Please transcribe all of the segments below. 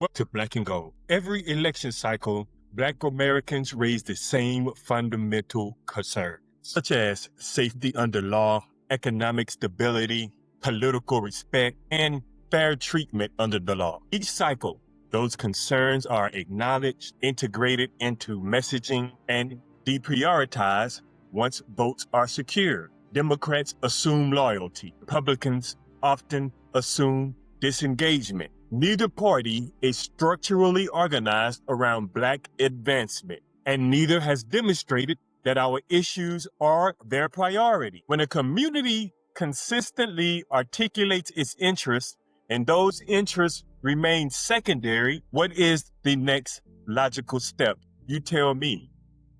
Welcome to Black and Gold. Every election cycle, Black Americans raise the same fundamental concerns, such as safety under law, economic stability, political respect, and fair treatment under the law. Each cycle, those concerns are acknowledged, integrated into messaging, and deprioritized once votes are secured. Democrats assume loyalty. Republicans often assume disengagement. Neither party is structurally organized around Black advancement, and neither has demonstrated that our issues are their priority. When a community consistently articulates its interests and those interests remain secondary, what is the next logical step? You tell me.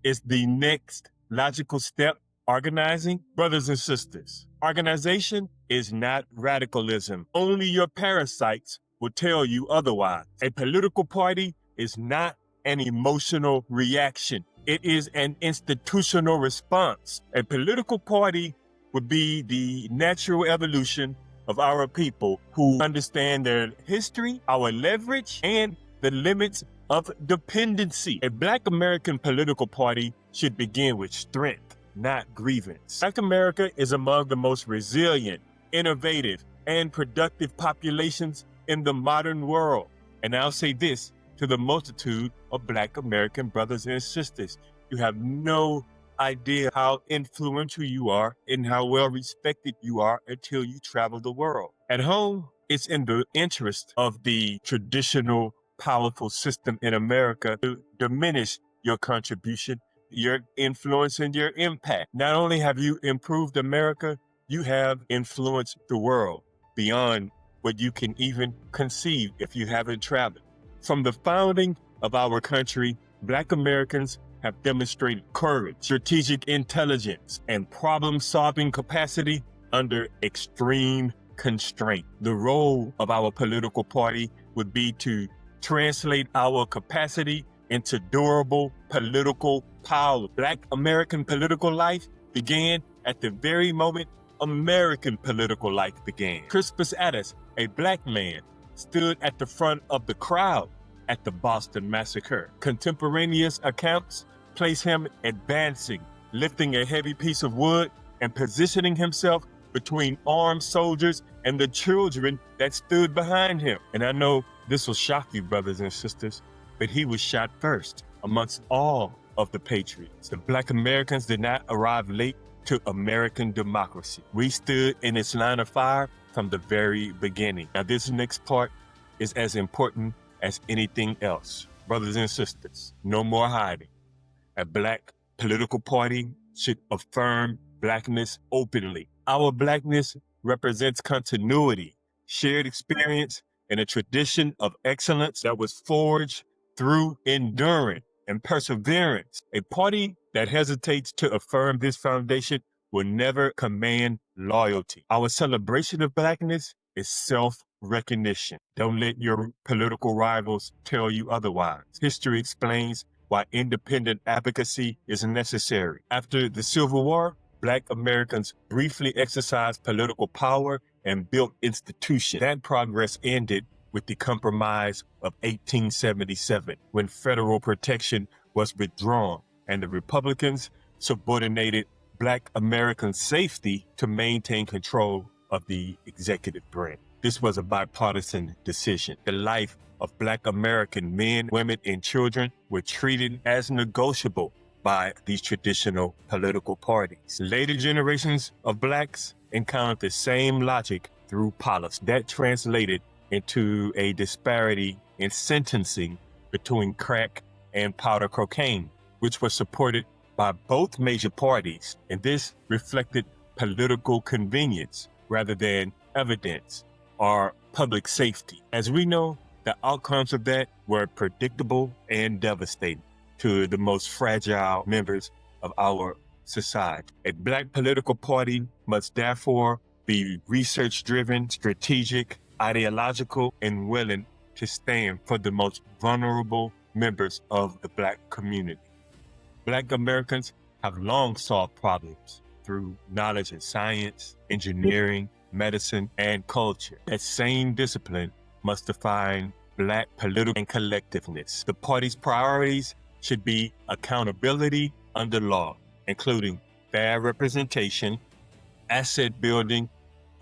Is the next logical step organizing? Brothers and sisters, organization is not radicalism. Only your parasites will tell you otherwise. A political party is not an emotional reaction. It is an institutional response. A political party would be the natural evolution of our people who understand their history, our leverage, and the limits of dependency. A Black American political party should begin with strength, not grievance. Black America is among the most resilient, innovative, and productive populations in the modern world. And I'll say this to the multitude of Black American brothers and sisters. You have no idea how influential you are and how well respected you are until you travel the world. At home, it's in the interest of the traditional powerful system in America to diminish your contribution, your influence, and your impact. Not only have you improved America, you have influenced the world beyond what you can even conceive if you haven't traveled. From the founding of our country, Black Americans have demonstrated courage, strategic intelligence, and problem-solving capacity under extreme constraint. The role of our political party would be to translate our capacity into durable political power. Black American political life began at the very moment American political life began. Crispus Attucks, a Black man, stood at the front of the crowd at the Boston Massacre. Contemporaneous accounts place him advancing, lifting a heavy piece of wood and positioning himself between armed soldiers and the children that stood behind him. And I know this will shock you, brothers and sisters, but he was shot first amongst all of the patriots. The Black Americans did not arrive late to American democracy. We stood in its line of fire from the very beginning. Now, this next part is as important as anything else. Brothers and sisters, no more hiding. A Black political party should affirm Blackness openly. Our Blackness represents continuity, shared experience, and a tradition of excellence that was forged through endurance and perseverance. A party that hesitates to affirm this foundation will never command loyalty. Our celebration of Blackness is self-recognition. Don't let your political rivals tell you otherwise. History explains why independent advocacy is necessary. After the Civil War, Black Americans briefly exercised political power and built institutions. That progress ended with the Compromise of 1877, when federal protection was withdrawn and the Republicans subordinated Black American safety to maintain control of the executive branch. This was a bipartisan decision. The life of Black American men, women, and children were treated as negotiable by these traditional political parties. Later generations of Blacks encountered the same logic through policy. That translated into a disparity in sentencing between crack and powder cocaine, which was supported by both major parties. And this reflected political convenience rather than evidence or public safety. As we know, the outcomes of that were predictable and devastating to the most fragile members of our society. A Black political party must therefore be research-driven, strategic, ideological, and willing to stand for the most vulnerable members of the Black community. Black Americans have long solved problems through knowledge in science, engineering, medicine, and culture. That same discipline must define Black political and collectiveness. The party's priorities should be accountability under law, including fair representation, asset building,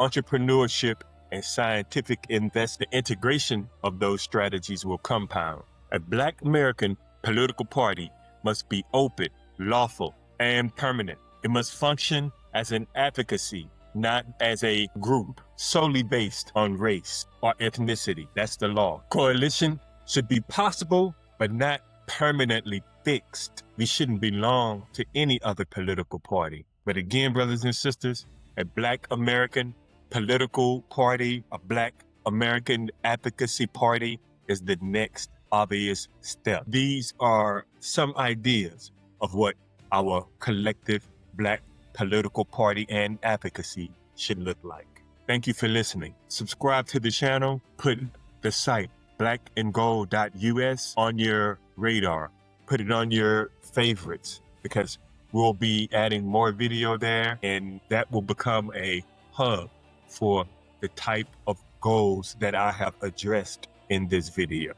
entrepreneurship, and scientific investment. The integration of those strategies will compound. A Black American political party must be open, lawful, and permanent. It must function as an advocacy, not as a group solely based on race or ethnicity. That's the law. Coalition should be possible, but not permanently fixed. We shouldn't belong to any other political party. But again, brothers and sisters, a Black American political party, a Black American advocacy party is the next obvious step. These are some ideas of what our collective Black political party and advocacy should look like. Thank you for listening. Subscribe to the channel. Put the site blackandgold.us on your radar. Put it on your favorites, because we'll be adding more video there, and that will become a hub for the type of goals that I have addressed in this video.